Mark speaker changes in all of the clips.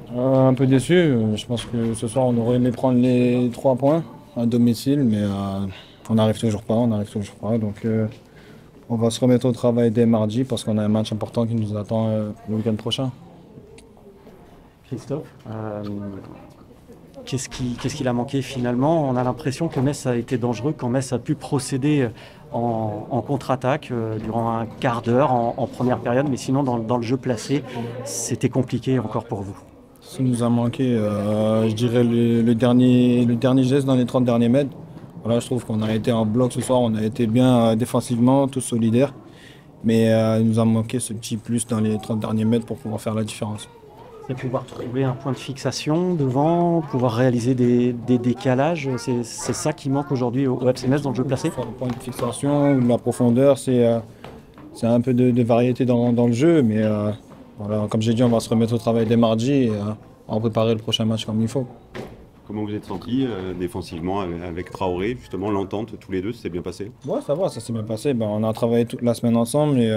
Speaker 1: Un peu déçu. Je pense que ce soir, on aurait aimé prendre les 3 points à domicile, mais on n'arrive toujours pas. On n'arrive toujours pas. Donc, on va se remettre au travail dès mardi parce qu'on a un match important qui nous attend le week-end prochain.
Speaker 2: Christophe, qu'est-ce qu'il a manqué finalement? On a l'impression que Metz a été dangereux quand Metz a pu procéder en contre-attaque durant un quart d'heure en première période, mais sinon dans le jeu placé, c'était compliqué encore pour vous.
Speaker 1: Ce qui nous a manqué, je dirais le dernier geste dans les 30 derniers mètres. Voilà, je trouve qu'on a été en bloc ce soir, on a été bien défensivement, tous solidaires. Mais il nous a manqué ce petit plus dans les 30 derniers mètres pour pouvoir faire la différence.
Speaker 2: C'est pouvoir trouver un point de fixation devant, pouvoir réaliser des décalages, c'est ça qui manque aujourd'hui au FC Metz dans le jeu placé.
Speaker 1: Sur le point de fixation ou de la profondeur, c'est un peu de variété dans le jeu. Mais voilà, comme j'ai dit, on va se remettre au travail dès mardi et on va préparer le prochain match comme il faut.
Speaker 3: Comment vous êtes senti défensivement avec Traoré, justement l'entente tous les deux, ça s'est bien passé?
Speaker 1: Ouais, ça va, ça s'est bien passé. Ben, on a travaillé toute la semaine ensemble et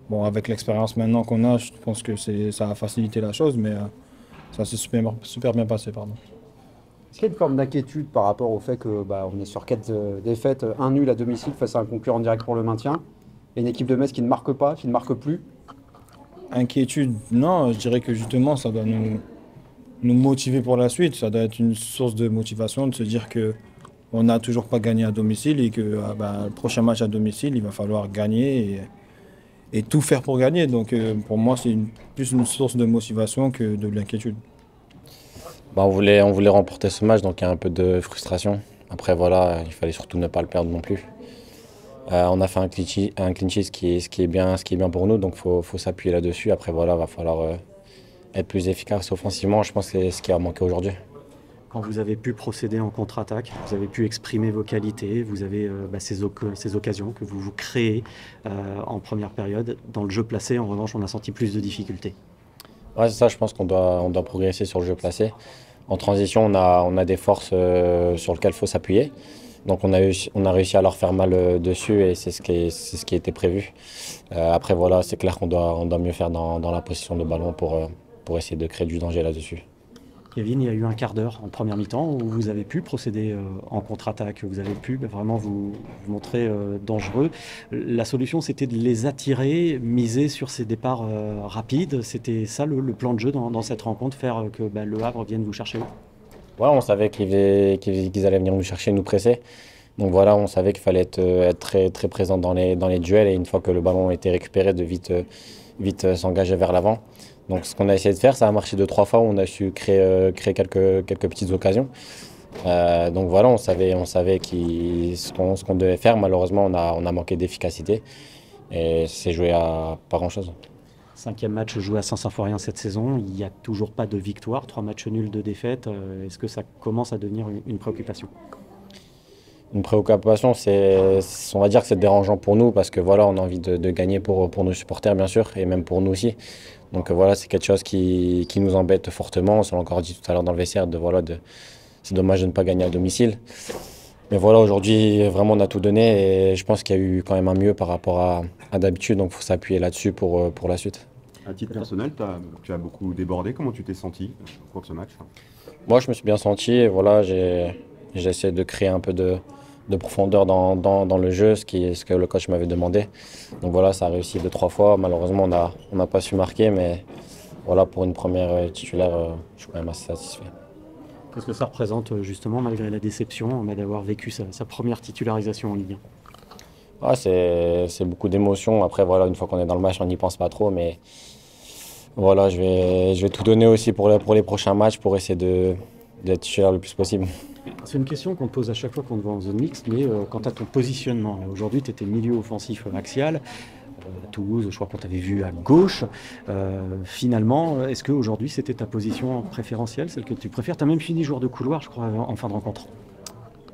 Speaker 1: bon, avec l'expérience maintenant qu'on a, je pense que ça a facilité la chose, mais ça s'est super bien passé, pardon.
Speaker 4: Est-ce qu'il y a une forme d'inquiétude par rapport au fait que on est sur 4 défaites, un nul à domicile face à un concurrent direct pour le maintien, et une équipe de Metz qui ne marque pas, qui ne marque plus?
Speaker 1: Inquiétude, non, je dirais que justement, ça doit nous motiver pour la suite. Ça doit être une source de motivation de se dire que on n'a toujours pas gagné à domicile et que le prochain match à domicile, il va falloir gagner et tout faire pour gagner. Donc pour moi, c'est plus une source de motivation que de l'inquiétude.
Speaker 5: On voulait remporter ce match, donc il y a un peu de frustration. Après, voilà, il fallait surtout ne pas le perdre non plus. On a fait un clean sheet, ce qui est bien pour nous, donc faut s'appuyer là-dessus. Après, voilà, va falloir être plus efficace offensivement. Je pense que c'est ce qui a manqué aujourd'hui.
Speaker 2: Quand vous avez pu procéder en contre-attaque, vous avez pu exprimer vos qualités, vous avez ces occasions que vous créez en première période. Dans le jeu placé, en revanche, on a senti plus de difficultés.
Speaker 5: Ouais, c'est ça, je pense qu'on doit progresser sur le jeu placé. En transition, on a des forces sur lesquelles il faut s'appuyer. Donc on a réussi à leur faire mal dessus et c'est ce qui était prévu. Après, voilà, c'est clair on doit mieux faire dans la possession de ballon pour essayer de créer du danger là-dessus.
Speaker 2: Kevin, il y a eu un quart d'heure en première mi-temps où vous avez pu procéder en contre-attaque, vous avez pu vraiment vous montrer dangereux. La solution, c'était de les attirer, miser sur ces départs rapides. C'était ça le plan de jeu dans cette rencontre, faire que Le Havre vienne vous chercher.
Speaker 5: Ouais, on savait qu'ils allaient venir nous chercher, nous presser. Donc voilà, on savait qu'il fallait être très, très présent dans les duels et une fois que le ballon était récupéré, de vite s'engager vers l'avant. Donc ce qu'on a essayé de faire, ça a marché 2-3 fois où on a su créer quelques petites occasions. Donc voilà, on savait ce qu'on devait faire. Malheureusement, on a manqué d'efficacité et c'est joué à pas grand-chose.
Speaker 2: 5e match joué à Saint-Symphorien cette saison, il n'y a toujours pas de victoire, 3 matchs nuls, 2 défaites. Est-ce que ça commence à devenir une préoccupation?
Speaker 5: Une préoccupation, on va dire que c'est dérangeant pour nous parce que voilà, on a envie de gagner pour nos supporters bien sûr et même pour nous aussi. Donc voilà, c'est quelque chose qui nous embête fortement. On s'est encore dit tout à l'heure dans le vestiaire c'est dommage de ne pas gagner à domicile. Mais voilà, aujourd'hui vraiment on a tout donné et je pense qu'il y a eu quand même un mieux par rapport à d'habitude, donc il faut s'appuyer là-dessus pour la suite.
Speaker 3: À titre personnel, tu as beaucoup débordé. Comment tu t'es senti au cours de ce match?
Speaker 5: Moi je me suis bien senti et voilà, j'ai essayé de créer un peu de profondeur dans le jeu, ce que le coach m'avait demandé. Donc voilà, ça a réussi 2-3 fois. Malheureusement, on n'a pas su marquer, mais voilà, pour une première titulaire, je suis quand même assez satisfait.
Speaker 2: Qu'est-ce que ça représente justement, malgré la déception, d'avoir vécu sa première titularisation en Ligue 1?
Speaker 5: Ouais, c'est beaucoup d'émotions. Après, voilà, une fois qu'on est dans le match, on n'y pense pas trop, mais voilà, je vais tout donner aussi pour les prochains matchs pour essayer d'être titulaire le plus possible.
Speaker 2: C'est une question qu'on te pose à chaque fois qu'on te voit en zone mixte, mais quant à ton positionnement, aujourd'hui tu étais milieu offensif axial, à Toulouse je crois qu'on t'avait vu à gauche, finalement est-ce qu'aujourd'hui c'était ta position préférentielle, celle que tu préfères? Tu as même fini joueur de couloir je crois en fin de rencontre.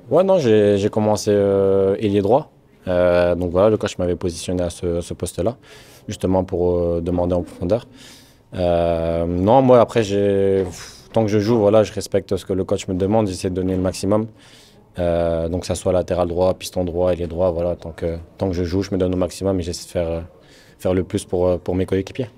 Speaker 5: Ouais, non, j'ai commencé ailier droit, donc voilà, le coach m'avait positionné à ce poste-là, justement pour demander en profondeur. Non, moi après tant que je joue, voilà, je respecte ce que le coach me demande, j'essaie de donner le maximum. Donc que ça soit latéral droit, piston droit, ailier droit, voilà, tant que je joue, je me donne au maximum et j'essaie de faire le plus pour mes coéquipiers.